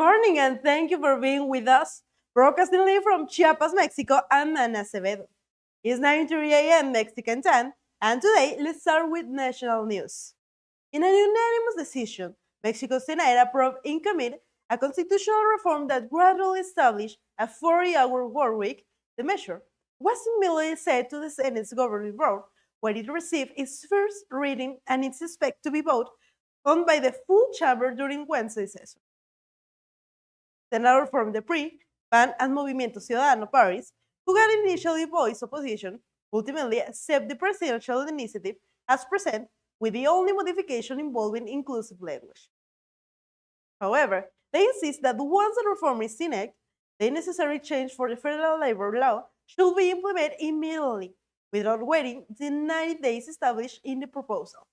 morning and thank you for being with us. Broadcasting live from Chiapas, Mexico, I'm Ana Acevedo. It's 9:30 a.m. Mexican time, and today let's start with national news. In an unanimous decision, Mexico's Senate approved in committee a constitutional reform that gradually established a 40-hour work week. The measure was immediately sent to the Senate's governing board, where it received its first reading and is expected to be voted on by the full chamber during Wednesday's session. Senator from the PRI, PAN, and Movimiento Ciudadano parties, who had initially voiced opposition, ultimately accept the presidential initiative as presented, with the only modification involving inclusive language. However, they insist that once the reform is enacted, the necessary change for the federal labor law should be implemented immediately, without waiting the 90 days established in the proposal.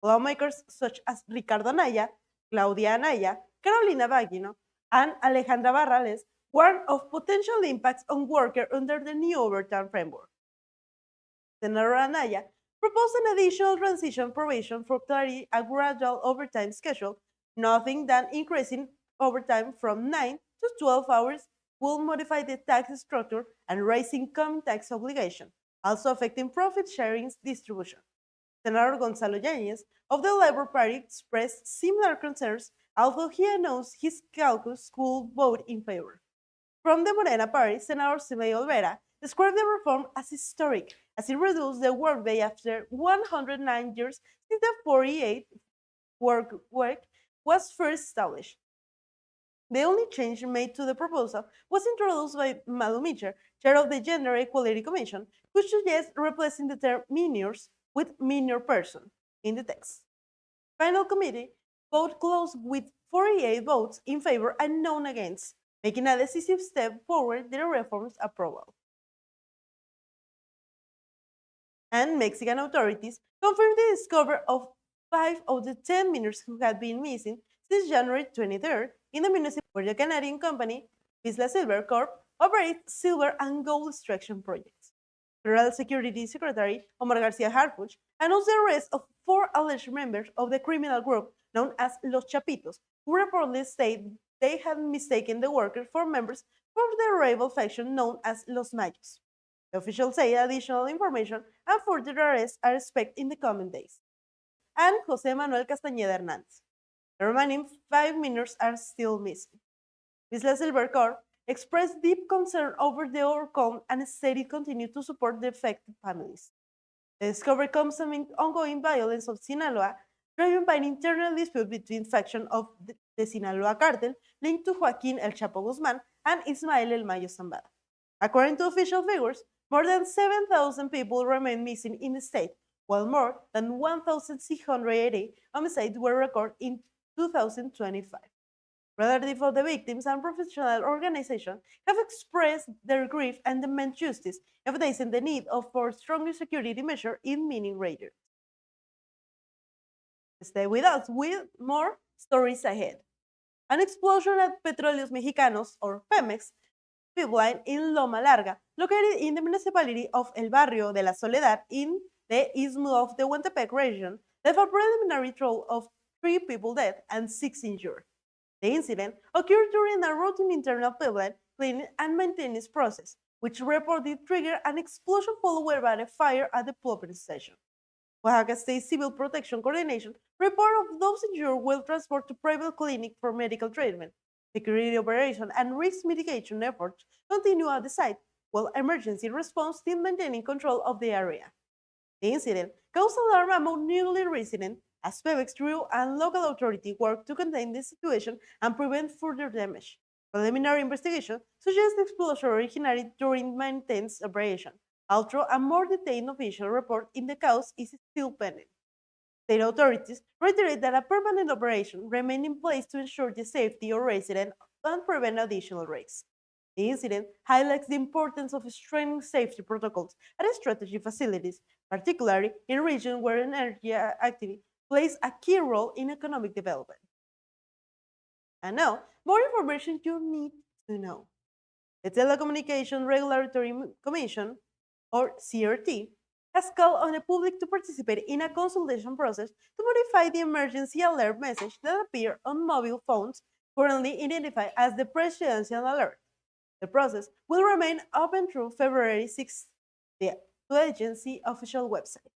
Lawmakers such as Ricardo Anaya, Claudia Anaya, Carolina Baggino, and Alejandra Barrales warned of potential impacts on workers under the new overtime framework. Senator Anaya proposed an additional transition provision for clarity a gradual overtime schedule, nothing than increasing overtime from 9 to 12 hours will modify the tax structure and raise income tax obligation, also affecting profit sharing distribution. Senator Gonzalo Yáñez of the Labour Party expressed similar concerns, although he announced his caucus could vote in favor. From the Morena Party, Senator Acevedo described the reform as historic, as it reduced the workday after 109 years since the 48 work was first established. The only change made to the proposal was introduced by Malu Mitchell, chair of the Gender Equality Commission, who suggests replacing the term minors with minor person in the text. Final committee vote closed with 48 votes in favor and none against, making a decisive step forward the reform's approval. And Mexican authorities confirmed the discovery of 5 of the 10 minors who had been missing since January 23rd in the municipality where the Canadian company Vizsla Silver Corp operates silver and gold extraction projects. Federal Security Secretary Omar Garcia Harfuch announced the arrest of 4 alleged members of the criminal group known as Los Chapitos, who reportedly said they had mistaken the workers for members of the rival faction known as Los Mayos. The officials say additional information and further arrests are expected in the coming days. And Jose Manuel Castañeda Hernández. The remaining 5 minors are still missing. Vizsla Silver Corp expressed deep concern over the outcome and said it continued to support the affected families. The discovery comes amid ongoing violence of Sinaloa, driven by an internal dispute between factions of the Sinaloa cartel linked to Joaquín El Chapo Guzmán and Ismael El Mayo Zambada. According to official figures, more than 7,000 people remain missing in the state, while more than 1,680 homicides were recorded in 2025. Relatives of the victims and professional organizations have expressed their grief and demand justice, emphasizing the need for stronger security measures in mining regions. Stay with us with more stories ahead. An explosion at Petróleos Mexicanos, or Pemex, pipeline in Loma Larga, located in the municipality of El Barrio de la Soledad in the Istmo of the Huantepec region, left a preliminary toll of 3 people dead and 6 injured. The incident occurred during a routine internal pipeline cleaning and maintenance process, which reportedly triggered an explosion followed by a fire at the pumping station. Oaxaca State Civil Protection Coordination report of those injured will transport to private clinic for medical treatment. Security operation and risk mitigation efforts continue at the site, while emergency response team maintaining control of the area. The incident caused alarm among nearly residents as Pemex crew and local authority work to contain the situation and prevent further damage. Preliminary investigation suggests the explosion originated during maintenance operation, although a more detailed official report in the cause is still pending. State authorities reiterate that a permanent operation remains in place to ensure the safety of residents and prevent additional risks. The incident highlights the importance of strengthening safety protocols at strategic facilities, particularly in regions where energy activity plays a key role in economic development. And now, more information you need to know. The Telecommunication Regulatory Commission, or CRT, has called on the public to participate in a consultation process to modify the emergency alert message that appear on mobile phones currently identified as the Presidential Alert. The process will remain open through February 6th, the agency official website.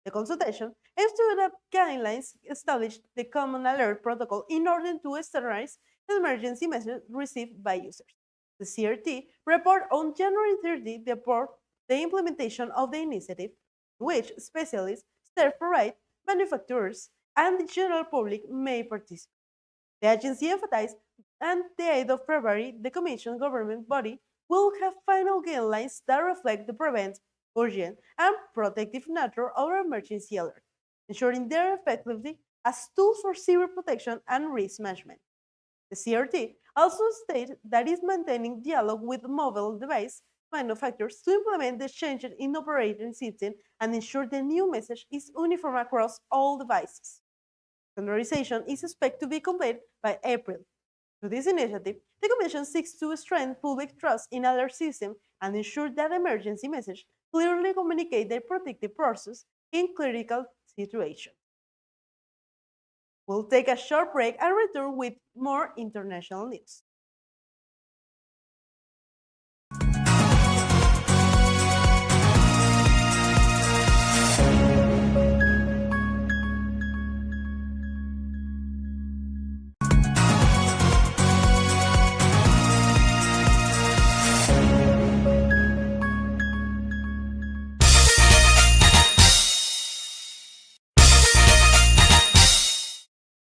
The consultation aims to adopt guidelines established the Common Alert Protocol in order to standardize the emergency messages received by users. The CRT report on January 30 the implementation of the initiative, in which specialists, service manufacturers, and the general public may participate. The agency emphasized that the 8th of February, the Commission government body will have final guidelines that reflect the prevent, urgent, and protective nature of emergency alert, ensuring their effectively as tools for cyber protection and risk management. The CRT also stated that it is maintaining dialogue with mobile device manufacturers to implement the changes in operating system and ensure the new message is uniform across all devices. Standardization is expected to be completed by April. Through this initiative, the Commission seeks to strengthen public trust in alert system and ensure that emergency messages clearly communicate the protective process in critical situations. We'll take a short break and return with more international news.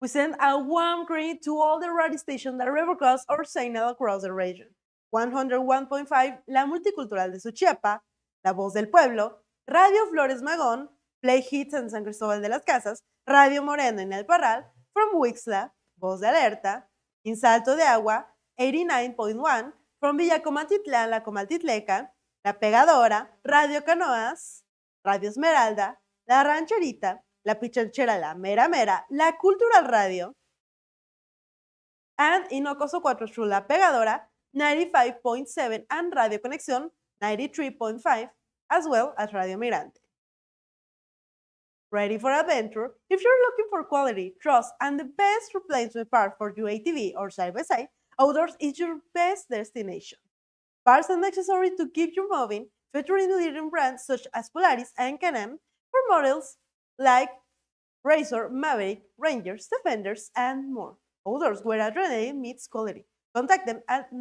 We send a warm greeting to all the radio stations that rebroadcast our signal across the region. 101.5, La Multicultural de Suchiapa, La Voz del Pueblo, Radio Flores Magón, Play Hits en San Cristóbal de las Casas, Radio Moreno en El Parral, From Wixla, Voz de Alerta, In Salto de Agua, 89.1, From Villacomaltitlán, La Comaltitleca, La Pegadora, Radio Canoas, Radio Esmeralda, La Rancherita, La Pichanchera, La Mera Mera, La Cultural Radio, and in Ocoso 4 through La Pegadora, 95.7 and Radio Conexión, 93.5, as well as Radio Mirante. Ready for adventure? If you're looking for quality, trust, and the best replacement part for your ATV or side-by-side, Outdoors is your best destination. Parts and accessories to keep you moving, featuring leading brands such as Polaris and Can-Am for models like Razor, Maverick, Rangers, Defenders, and more. Outdoors, where adrenaline meets quality. Contact them at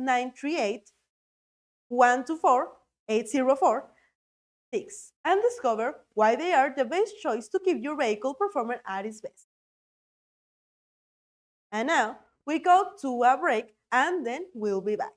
938-124-8046 and discover why they are the best choice to keep your vehicle performing at its best. And now, we go to a break and then we'll be back.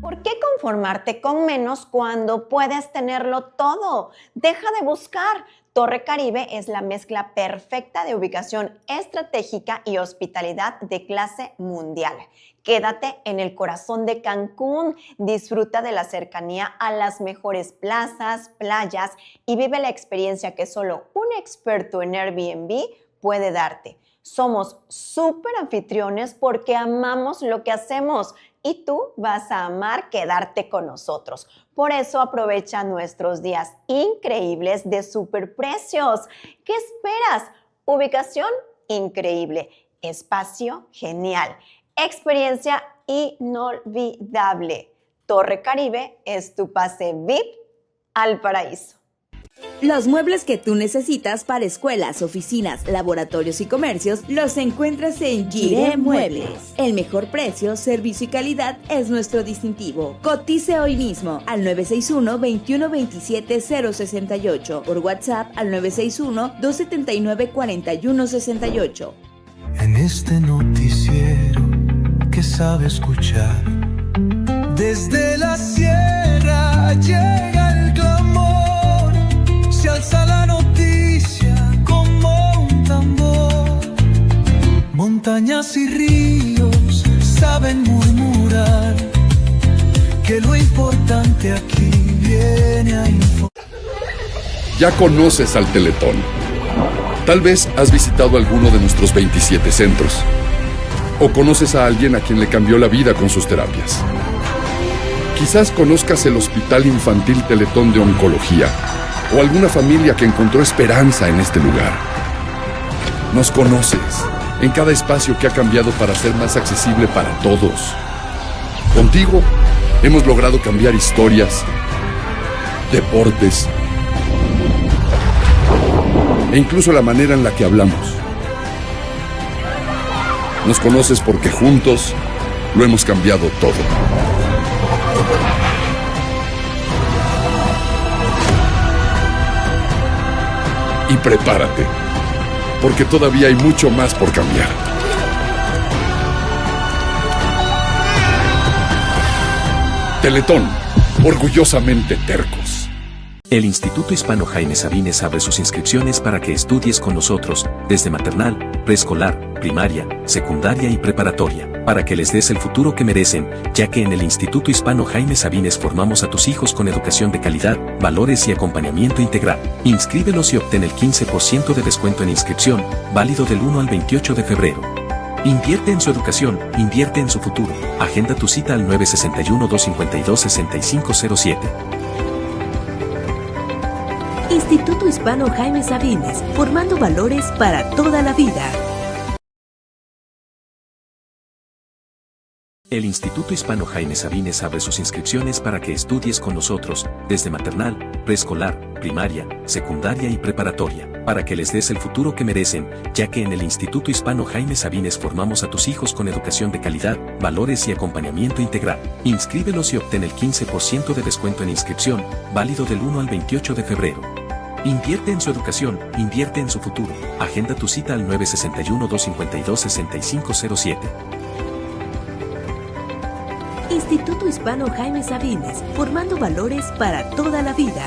¿Por qué conformarte con menos cuando puedes tenerlo todo? Deja de buscar. Torre Caribe es la mezcla perfecta de ubicación estratégica y hospitalidad de clase mundial. Quédate en el corazón de Cancún, disfruta de la cercanía a las mejores plazas, playas y vive la experiencia que solo un experto en Airbnb puede darte. Somos súper anfitriones porque amamos lo que hacemos y tú vas a amar quedarte con nosotros. Por eso aprovecha nuestros días increíbles de superprecios. ¿Qué esperas? Ubicación increíble, espacio genial, experiencia inolvidable. Torre Caribe es tu pase VIP al paraíso. Los muebles que tú necesitas para escuelas, oficinas, laboratorios y comercios los encuentras en Giré Muebles. El mejor precio, servicio y calidad es nuestro distintivo. Cotice hoy mismo al 961-2127-068, por WhatsApp al 961-279-4168. En este noticiero que sabe escuchar, desde la sierra llega el clamor, se alza la noticia como un tambor. Montañas y ríos saben murmurar que lo importante aquí viene a informar. Ya conoces al Teletón. Tal vez has visitado alguno de nuestros 27 centros. O conoces a alguien a quien le cambió la vida con sus terapias. Quizás conozcas el Hospital Infantil Teletón de Oncología o alguna familia que encontró esperanza en este lugar. Nos conoces en cada espacio que ha cambiado para ser más accesible para todos. Contigo hemos logrado cambiar historias, deportes e incluso la manera en la que hablamos. Nos conoces porque juntos lo hemos cambiado todo. Y prepárate, porque todavía hay mucho más por cambiar. Teletón, orgullosamente tercos. El Instituto Hispano Jaime Sabines abre sus inscripciones para que estudies con nosotros, desde maternal, preescolar, primaria, secundaria y preparatoria, para que les des el futuro que merecen, ya que en el Instituto Hispano Jaime Sabines formamos a tus hijos con educación de calidad, valores y acompañamiento integral. Inscríbelos y obtén el 15% de descuento en inscripción, válido del 1 al 28 de febrero. Invierte en su educación, invierte en su futuro. Agenda tu cita al 961-252-6507. Instituto Hispano Jaime Sabines, formando valores para toda la vida. El Instituto Hispano Jaime Sabines abre sus inscripciones para que estudies con nosotros, desde maternal, preescolar, primaria, secundaria y preparatoria, para que les des el futuro que merecen, ya que en el Instituto Hispano Jaime Sabines formamos a tus hijos con educación de calidad, valores y acompañamiento integral. Inscríbelos y obtén el 15% de descuento en inscripción, válido del 1 al 28 de febrero. Invierte en su educación, invierte en su futuro. Agenda tu cita al 961-252-6507. Instituto Hispano Jaime Sabines, formando valores para toda la vida.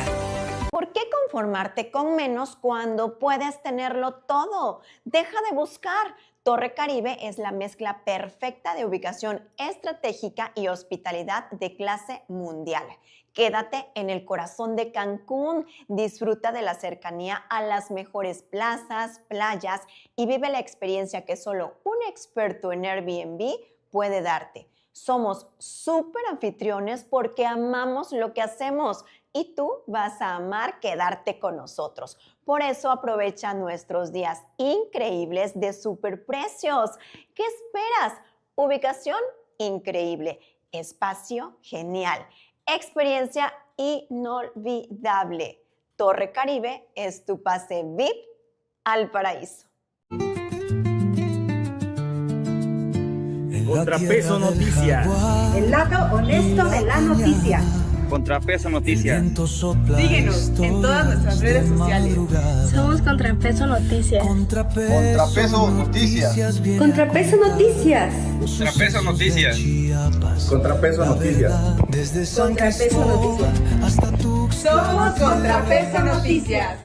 ¿Por qué conformarte con menos cuando puedes tenerlo todo? Deja de buscar. Torre Caribe es la mezcla perfecta de ubicación estratégica y hospitalidad de clase mundial. Quédate en el corazón de Cancún, disfruta de la cercanía a las mejores plazas, playas y vive la experiencia que solo un experto en Airbnb puede darte. Somos súper anfitriones porque amamos lo que hacemos y tú vas a amar quedarte con nosotros. Por eso aprovecha nuestros días increíbles de superprecios. ¿Qué esperas? Ubicación increíble, espacio genial, experiencia inolvidable. Torre Caribe es tu pase VIP al paraíso. ContraPeso Noticias. El lado honesto de la noticia. ContraPeso Noticias. Síguenos en todas nuestras redes sociales. Somos ContraPeso Noticias. ContraPeso Noticias. ContraPeso Noticias. ContraPeso Noticias. ContraPeso Noticias. ContraPeso Noticias. Somos ContraPeso Noticias.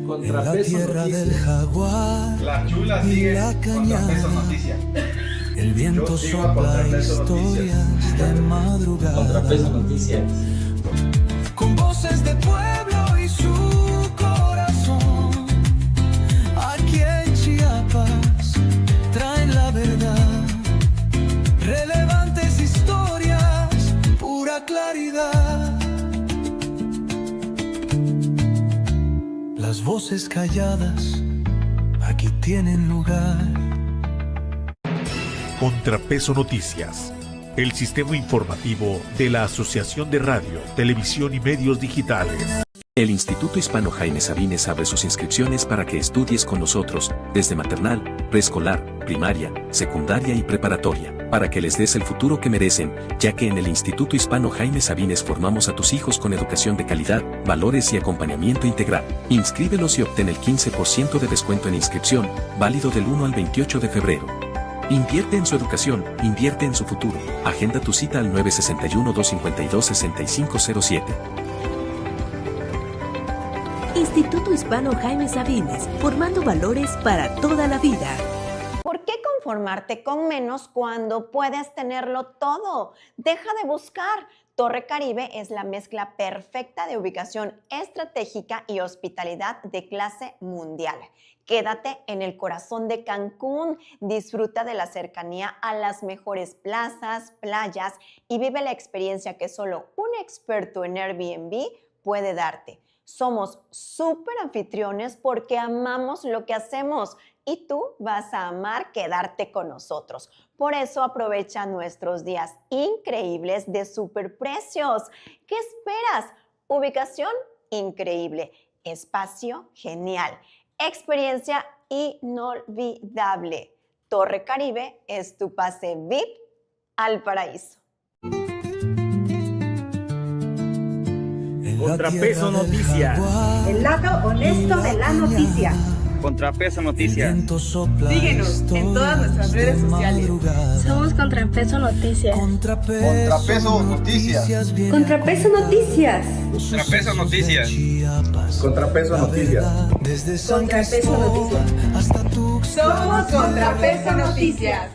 ContraPeso Noticias. La chula sigue ContraPeso Noticias. El viento sopla historias de madrugada. ContraPeso Noticias. Con voces de pueblo y su corazón, aquí en Chiapas traen la verdad, relevantes historias, pura claridad. Las voces calladas aquí tienen lugar. ContraPeso Noticias, el sistema informativo de la Asociación de Radio, Televisión y Medios Digitales. El Instituto Hispano Jaime Sabines abre sus inscripciones para que estudies con nosotros, desde maternal, preescolar, primaria, secundaria y preparatoria, para que les des el futuro que merecen, ya que en el Instituto Hispano Jaime Sabines formamos a tus hijos con educación de calidad, valores y acompañamiento integral. Inscríbelos y obtén el 15% de descuento en inscripción, válido del 1 al 28 de febrero. Invierte en su educación, invierte en su futuro. Agenda tu cita al 961-252-6507. Instituto Hispano Jaime Sabines, formando valores para toda la vida. ¿Por qué conformarte con menos cuando puedes tenerlo todo? Deja de buscar. Torre Caribe es la mezcla perfecta de ubicación estratégica y hospitalidad de clase mundial. Quédate en el corazón de Cancún, disfruta de la cercanía a las mejores plazas, playas y vive la experiencia que solo un experto en Airbnb puede darte. Somos súper anfitriones porque amamos lo que hacemos y tú vas a amar quedarte con nosotros. Por eso aprovecha nuestros días increíbles de superprecios. ¿Qué esperas? Ubicación increíble, espacio genial, experiencia inolvidable. Torre Caribe es tu pase VIP al paraíso. ContraPeso Noticias. El lado honesto de la noticia. ContraPeso Noticias. Síguenos en todas nuestras redes sociales. Somos ContraPeso Noticias. ContraPeso Noticias. ContraPeso Noticias. ContraPeso Noticias. ContraPeso Noticias. ContraPeso Noticias. Somos ContraPeso Noticias.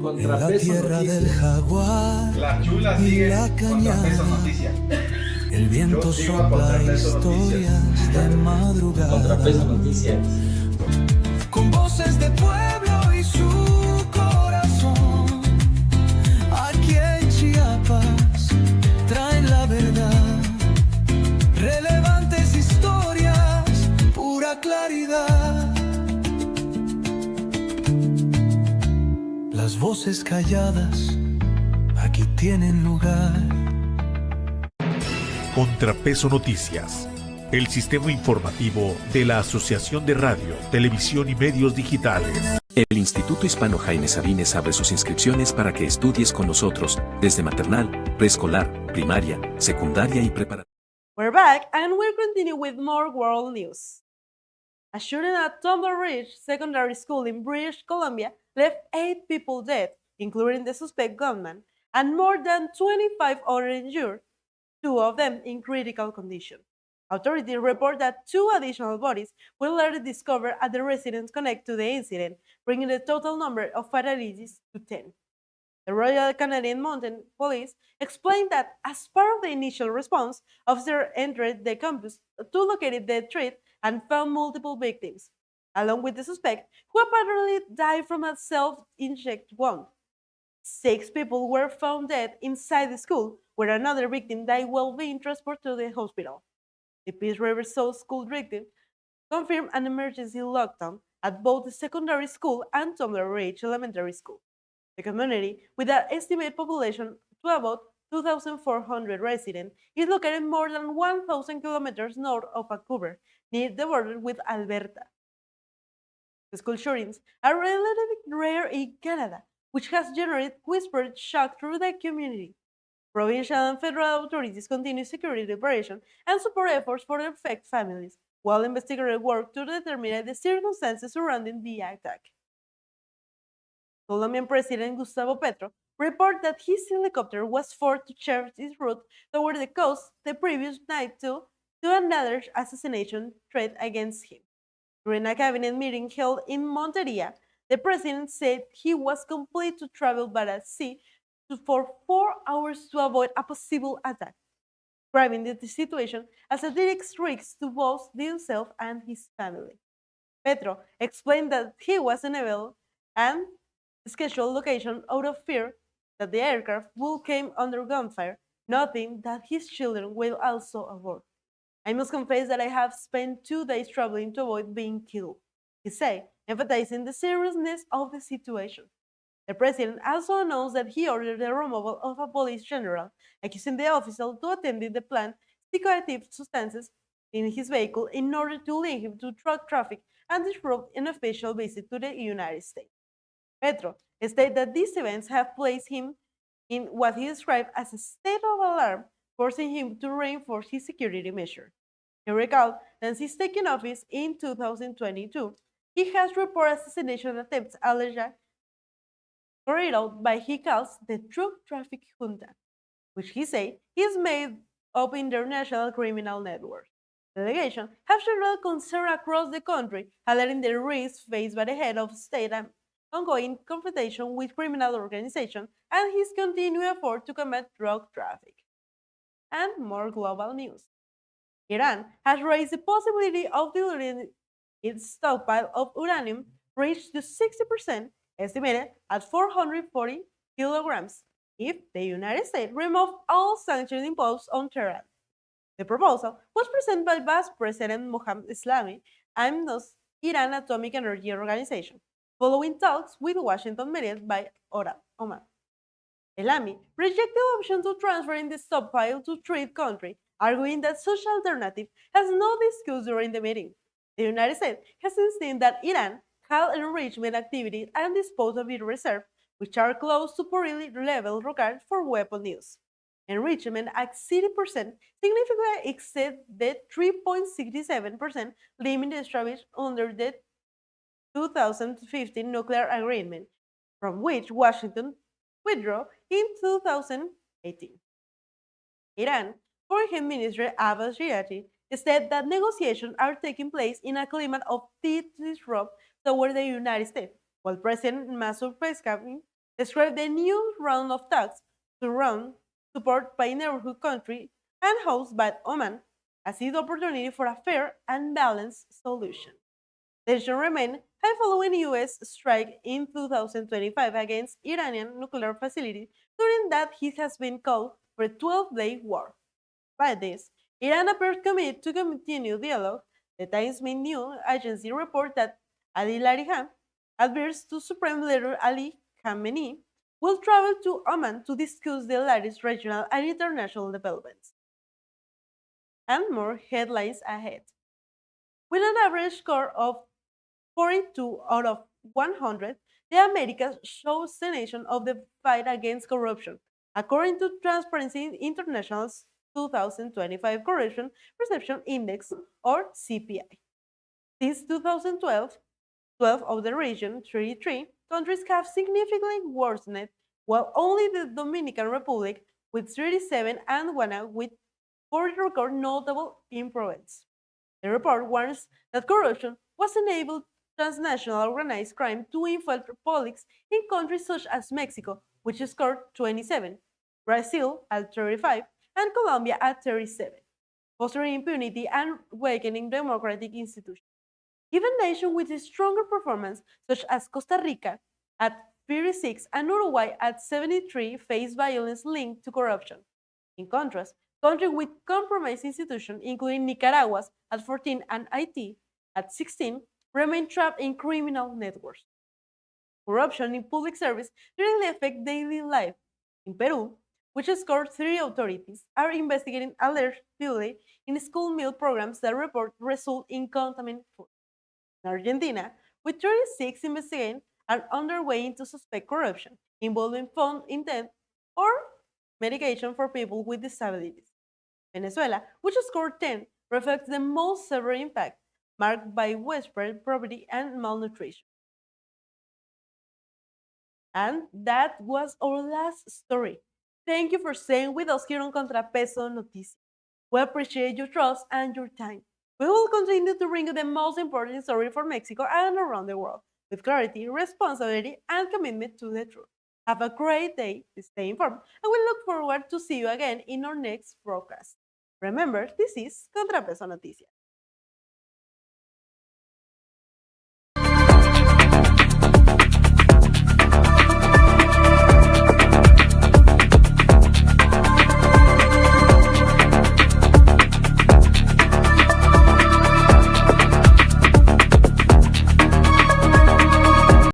ContraPeso Noticias. La chula sigue ContraPeso Noticias. El viento sopla historias de madrugada. ContraPeso Noticias. Con voces de pueblo y su corazón. Aquí en Chiapas traen la verdad. Relevantes historias, pura claridad. Las voces calladas aquí tienen lugar. ContraPeso Noticias, el sistema informativo de la Asociación de Radio, Televisión y Medios Digitales. El Instituto Hispano Jaime Sabines abre sus inscripciones para que estudies con nosotros desde maternal, preescolar, primaria, secundaria y preparatoria. We're back and we'll continue with more world news. A shooting at Tumbler Ridge Secondary School in British Columbia left 8 people dead, including the suspect gunman, and more than 25 others injured, 2 of them in critical condition. Authorities report that 2 additional bodies were later discovered at the residence connected to the incident, bringing the total number of fatalities to 10. The Royal Canadian Mounted Police explained that as part of the initial response, officers entered the campus to locate the threat and found multiple victims, along with the suspect, who apparently died from a self-inflicted wound. 6 people were found dead inside the school, where another victim died while being transported to the hospital. The Peace River South school victim confirmed an emergency lockdown at both the secondary school and Tumbler Ridge Elementary School. The community, with an estimated population to about 2,400 residents, is located more than 1,000 kilometers north of Vancouver, near the border with Alberta. The school shootings are relatively rare in Canada, which has generated whispered shock through the community. Provincial and federal authorities continue security operations and support efforts for the affected families, while investigators work to determine the circumstances surrounding the attack. Colombian President Gustavo Petro reported that his helicopter was forced to change its route toward the coast the previous night to another assassination threat against him. During a cabinet meeting held in Monteria, the president said he was compelled to travel by sea for 4 hours to avoid a possible attack, describing the situation as a direct risk to both himself and his family. Petro explained that he was unable and scheduled location out of fear that the aircraft would come under gunfire, noting that his children will also aboard. I must confess that I have spent 2 days traveling to avoid being killed, he said, emphasizing the seriousness of the situation. The president also announced that he ordered the removal of a police general, accusing the official to attend the planned psychoactive substances in his vehicle in order to link him to drug traffic and disrupt an official visit to the United States. Petro stated that these events have placed him in what he described as a state of alarm, forcing him to reinforce his security measures. He recalled that since taking office in 2022, he has reported assassination attempts alleged carried out by he calls the drug traffic junta, which he says is made up international criminal networks. The delegation have general concern across the country, highlighting the risks faced by the head of state and ongoing confrontation with criminal organizations and his continued effort to combat drug traffic. And more global news. Iran has raised the possibility of diluting its stockpile of uranium reached to 60%, estimated at 440 kilograms, if the United States removed all sanctions imposed on Tehran. The proposal was presented by Vice President Mohammad Islami and the Iran Atomic Energy Organization, following talks with Washington mediated by Oman. Elami rejected the option to transfer in the stockpile to third country, arguing that such alternative has not discussed during the meeting. The United States has insisted that Iran had enrichment activities and disposed of its reserves, which are close to poorly level required for weapon use. Enrichment at 60% significantly exceeds the 3.67% limit established under the 2015 nuclear agreement, from which Washington withdrew in 2018. Iran Foreign Minister Abbas Riati said that negotiations are taking place in a climate of disruption toward the United States, while President Masoud Pezeshkian described the new round of talks to round support by neighborhood country and hosted by Oman as the opportunity for a fair and balanced solution. Tensions remain high following U.S. strike in 2025 against Iranian nuclear facilities, during that it has been called for a 12-day war. By this, Iran appears committed to continue dialogue. The Times news agency reports that Ali Lariham, advisor to Supreme Leader Ali Khamenei, will travel to Oman to discuss the latest regional and international developments. And more headlines ahead. With an average score of 42 out of 100, the Americas shows the nation of the fight against corruption, according to Transparency International's 2025 Corruption Perception Index, or CPI. Since 2012, 12 of the region, 33 countries have significantly worsened, while only the Dominican Republic, with 37, and Guyana, with 40, record notable improvements. The report warns that corruption was enabled transnational organized crime to infiltrate politics in countries such as Mexico, which scored 27, Brazil at 35, and Colombia at 37, fostering impunity and weakening democratic institutions. Even nations with a stronger performance, such as Costa Rica at 36 and Uruguay at 73, face violence linked to corruption. In contrast, countries with compromised institutions, including Nicaragua's at 14 and Haiti at 16, remain trapped in criminal networks. Corruption in public service directly affects daily life. In Peru, which scored 3 authorities, are investigating alleged delay in school meal programs that report result in contaminated food. In Argentina, with 36 investigations are underway into suspect corruption involving fund intent or medication for people with disabilities. Venezuela, which scored 10, reflects the most severe impact, marked by widespread poverty and malnutrition. And that was our last story. Thank you for staying with us here on ContraPeso Noticias. We appreciate your trust and your time. We will continue to bring you the most important story for Mexico and around the world, with clarity, responsibility, and commitment to the truth. Have a great day, stay informed, and we look forward to see you again in our next broadcast. Remember, this is ContraPeso Noticias.